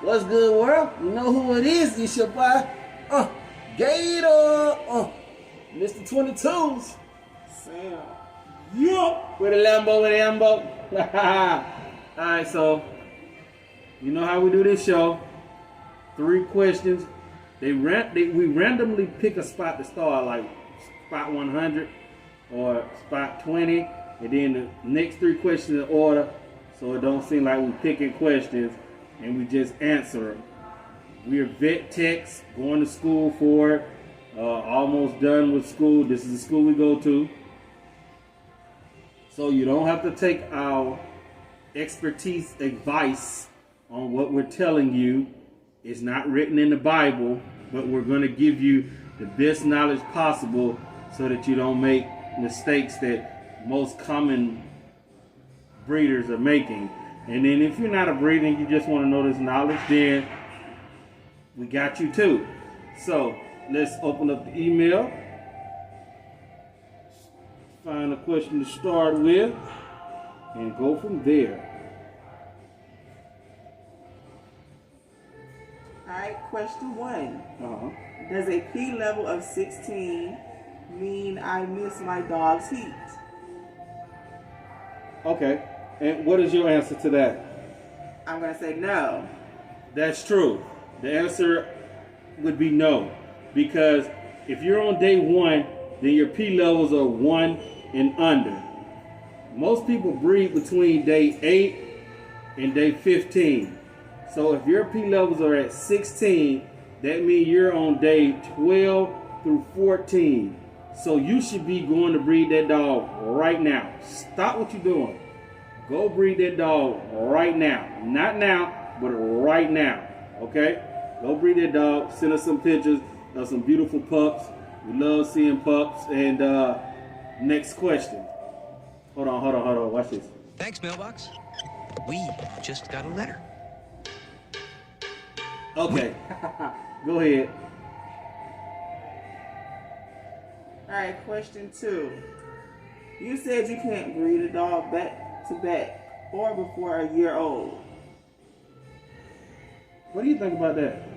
What's good, world? You know who it is? It's your boy, Gator, Mr. 22s. Sam. Yup. With a Lambo. Alright, so, you know how we do this show. 3 questions. We randomly pick a spot to start, like spot 100 or spot 20, and then the next 3 questions in order, so it don't seem like we picking questions and we just answer them. We're vet techs, going to school for it, almost done with school. This is the school we go to. So you don't have to take our expertise advice on what we're telling you. It's not written in the Bible, but we're going to give you the best knowledge possible so that you don't make mistakes that most common breeders are making. And then if you're not a breeder and you just want to know this knowledge, then we got you too. So let's open up the email. Find a question to start with and go from there. Alright, question 1. Does a P level of 16 mean I miss my dog's heat? Okay. And what is your answer to that? I'm going to say no. That's true. The answer would be no. Because if you're on day 1, then your P levels are 1 and under. Most people breed between day 8 and day 15. So if your P levels are at 16, that means you're on day 12 through 14. So you should be going to breed that dog right now. Stop what you're doing. Go breed that dog right now. Not now, but right now. Okay? Go breed that dog. Send us some pictures of some beautiful pups. We love seeing pups. And next question. Hold on. Watch this. Thanks, mailbox. We just got a letter. Okay. Go ahead. Alright, question 2. You said you can't breed a dog back to back or before a year old. What do you think about that?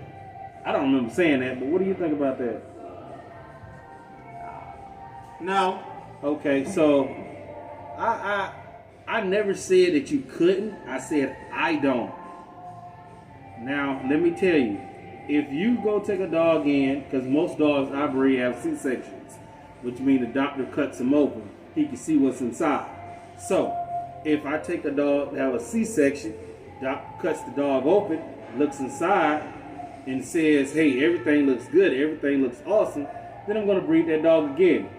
I don't remember saying that, but what do you think about that? No. Okay, so I never said that you couldn't. I said I don't. Now, let me tell you, if you go take a dog in, because most dogs I breed have C-sections, which means the doctor cuts him open, he can see what's inside. So, if I take a dog that have a C-section, doctor cuts the dog open, looks inside, and says, hey, everything looks good, everything looks awesome, then I'm going to breed that dog again.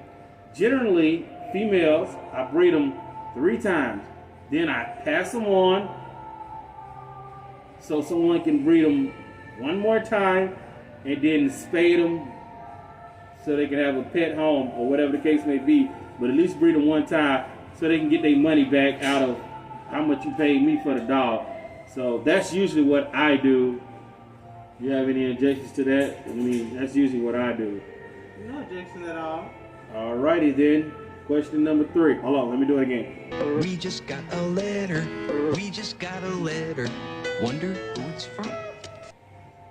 Generally, females, I breed them 3 times. Then I pass them on so someone can breed them one more time and then spade them so they can have a pet home or whatever the case may be. But at least breed them one time so they can get their money back out of how much you paid me for the dog. So that's usually what I do. You have any objections to that? I mean, that's usually what I do. No objection at all. Alrighty then. Question number 3. Hold on, let me do it again. We just got a letter. We just got a letter. Wonder who it's from.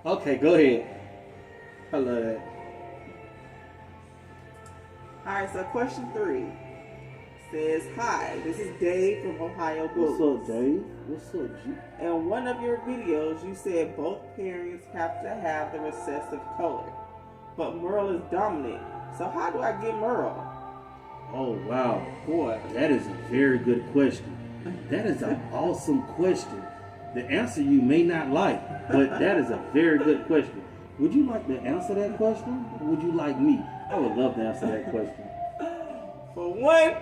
Okay, go ahead. I love that. Alright, so question 3 says, hi, this is Dave from Ohio Bulls. What's up, Dave? What's up, G? In one of your videos, you said both parents have to have the recessive color, but Merle is dominant. So how do I get Merle? Oh, wow. Boy, that is a very good question. That is an awesome question. The answer you may not like, but that is a very good question. Would you like to answer that question, or would you like me? I would love to answer that question. For one,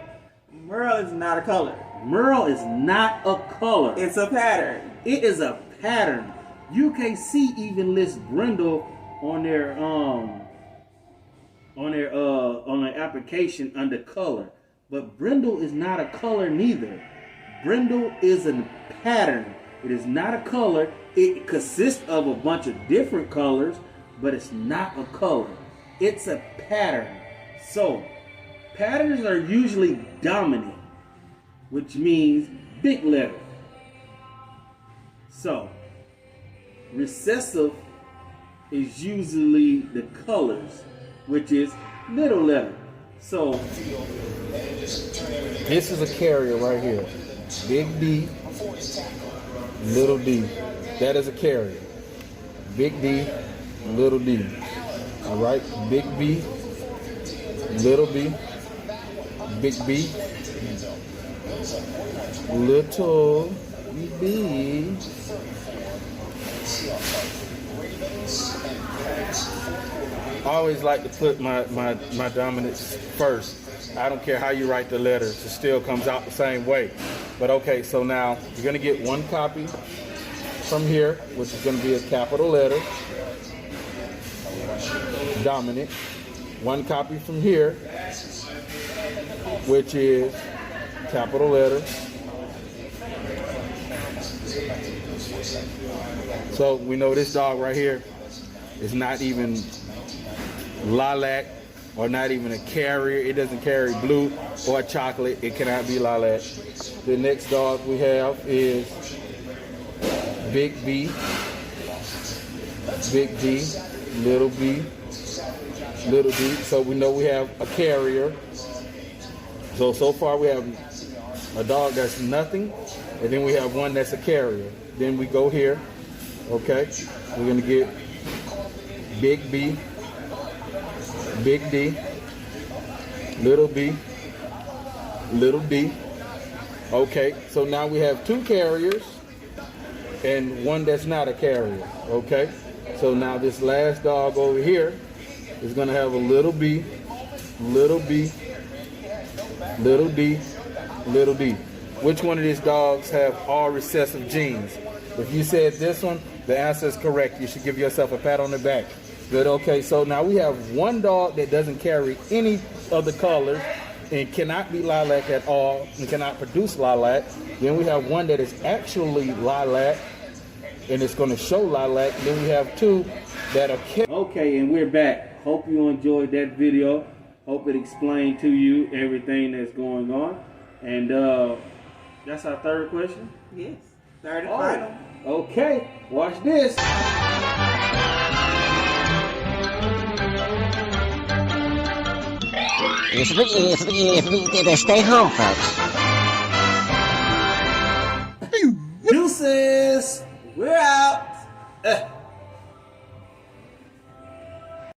Merle is not a color. Merle is not a color. It's a pattern. It is a pattern. UKC even lists Brindle on their application under color. But Brindle is not a color neither. Brindle is a pattern. It is not a color. It consists of a bunch of different colors, but it's not a color. It's a pattern. So, patterns are usually dominant, which means big letter. So, recessive is usually the colors, which is little letter. So this is a carrier right here. Big D, little d. That is a carrier. Big D, little d. All right, big B, little b, big B, little b. I always like to put my dominants first. I don't care how you write the letters, it still comes out the same way. But okay, so now you're gonna get one copy from here, which is gonna be a capital letter, dominant. One copy from here, which is capital letter. So we know this dog right here is not even lilac or not even a carrier. It doesn't carry blue or chocolate. It cannot be lilac. The next dog we have is Big B, Big D, little b, little d. So we know we have a carrier. So far we have a dog that's nothing, and then we have one that's a carrier. Then we go here, okay? We're gonna get Big B, Big D, little b, little d. Okay, so now we have two carriers and one that's not a carrier, okay? So now this last dog over here is gonna have a little b, little b, little d, little d. Which one of these dogs have all recessive genes? If you said this one, the answer is correct. You should give yourself a pat on the back. Good, okay, so now we have one dog that doesn't carry any of the colors and cannot be lilac at all and cannot produce lilac. Then we have one that is actually lilac and it's gonna show lilac. Then we have two that are okay, and we're back. Hope you enjoyed that video. Hope it explained to you everything that's going on. And that's our third question? Yes, third and final. Okay, watch this. Stay home, folks.